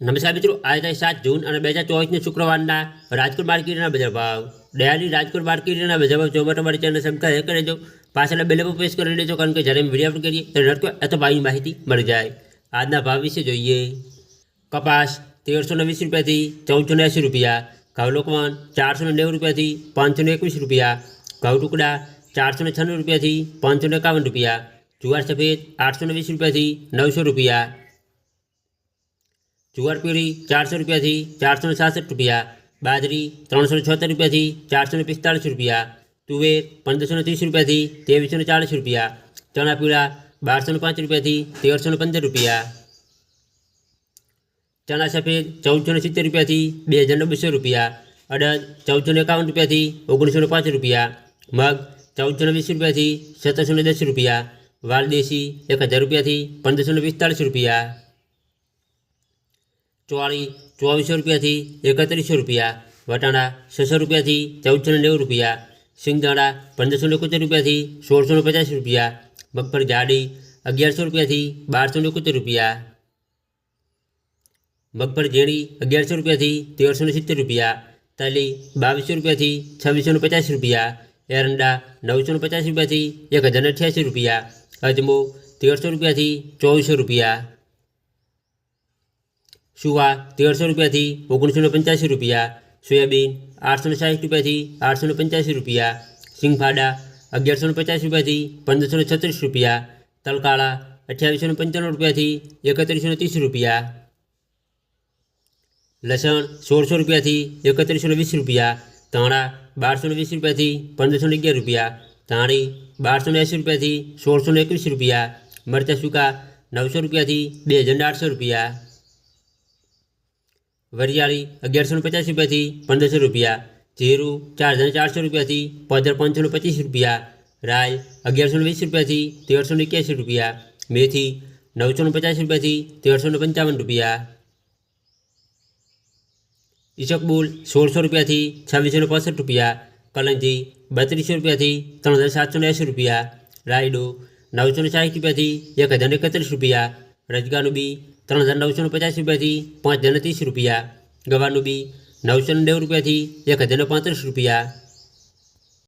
નમસ્કાર મિત્રો, આજે 7 જૂન અને 2024 શુક્રવારના રાજકોટ માર્કેટના બજાર ભાવ. ડેલી રાજકોટ માર્કેટના બજાર ભાવ જોવા માટે અમારી ચેનલ સબસ્ક્રાઈબ કરી દેજો. પાછળના બેલ પર પ્રેસ કરી દેજો, કારણ કે જ્યારે અમે વિડીયો અપલોડ કરીએ ત્યારે નોટિફિકેશન અથવા ભાવની માહિતી મળી જાય. આજના ભાવ વિશે જોઈએ. કપાસ 1320 રૂપિયાથી 1480 રૂપિયા, ઘઉં લોકવન 490 રૂપિયાથી 521 રૂપિયા, ઘઉં ટુકડા 496 રૂપિયાથી 551 રૂપિયા, જુવાર સફેદ 820 રૂપિયાથી 900 રૂપિયા, જુવાર પીળી 400 રૂપિયાથી 467 રૂપિયા, બાજરી 376 રૂપિયાથી 445 રૂપિયા, તુવેર 1530 રૂપિયાથી 2340 રૂપિયા, ચણા પીળા 1205 રૂપિયાથી 1315 રૂપિયા, ચણા સફેદ 1470 રૂપિયાથી 2200 રૂપિયા, અડદ 1451 રૂપિયાથી 1905 રૂપિયા, મગ 1420 રૂપિયાથી 1710 રૂપિયા, વાલદેશી 1000 રૂપિયાથી 1545 રૂપિયા, ચોળી 2400 રૂપિયાથી 3100 રૂપિયા, વટાણા 600 રૂપિયાથી 1490 રૂપિયા, સિંગદાણા 1571 રૂપિયાથી 1650 રૂપિયા, મગફળી જાડી 1100 રૂપિયાથી 1271 રૂપિયા, મગફળી ઝીણી 1100 રૂપિયાથી 1370 રૂપિયા, તલી 2200 રૂપિયાથી 2650 રૂપિયા, એરંડા 950 રૂપિયાથી 1088 રૂપિયા, અજમો 1300 રૂપિયાથી 2400 રૂપિયા, સુવા 1300 રૂપિયાથી 1985 રૂપિયા, સોયાબીન 860 રૂપિયાથી 885 રૂપિયા, સિંગફાડા 1150 રૂપિયાથી 1536 રૂપિયા, તલકાળા 2895 રૂપિયાથી 3130 રૂપિયા, લસણ 1600 રૂપિયાથી 3120 રૂપિયા, ધાણા 1220 રૂપિયાથી 1511 રૂપિયા, ધાણી 1280 રૂપિયાથી 1621 રૂપિયા, મરચાં સૂકા 900 રૂપિયાથી 2800 રૂપિયા, વરિયાળી 1150 રૂપિયાથી 1500 રૂપિયા, જીરું 4400 રૂપિયાથી 5525 રૂપિયા, રાઈ 1120 રૂપિયાથી 1381 રૂપિયા, મેથી 950 રૂપિયાથી 1355 રૂપિયા, ઈસબગુલ 1600 રૂપિયાથી 2665 રૂપિયા, કલંજી 3200 રૂપિયાથી 3780 રૂપિયા, રાયડો 960 રૂપિયાથી 1031 રૂપિયા, રજગાનું બી 3950 રૂપિયાથી 5030 રૂપિયા, ગવાનું બી 990 રૂપિયાથી 1035 રૂપિયા.